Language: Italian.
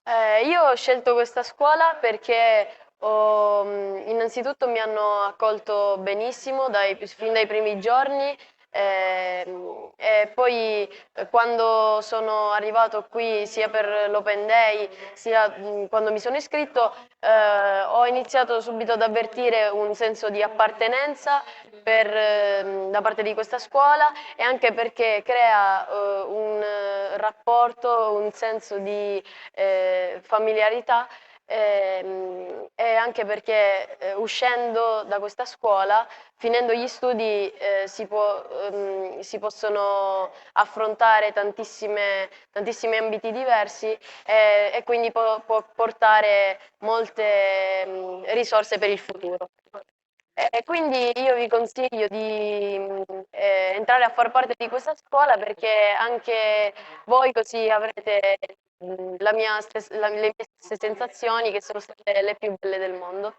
Io ho scelto questa scuola perché innanzitutto mi hanno accolto benissimo fin dai primi giorni, e poi quando sono arrivato qui sia per l'Open Day sia quando mi sono iscritto, ho iniziato subito ad avvertire un senso di appartenenza da parte di questa scuola, e anche perché crea un rapporto, un senso di familiarità, e anche perché uscendo da questa scuola, finendo gli studi, si possono affrontare tantissimi ambiti diversi, e quindi può portare molte risorse per il futuro. E quindi io vi consiglio di entrare a far parte di questa scuola, perché anche voi così avrete le mie stesse sensazioni, che sono state le più belle del mondo.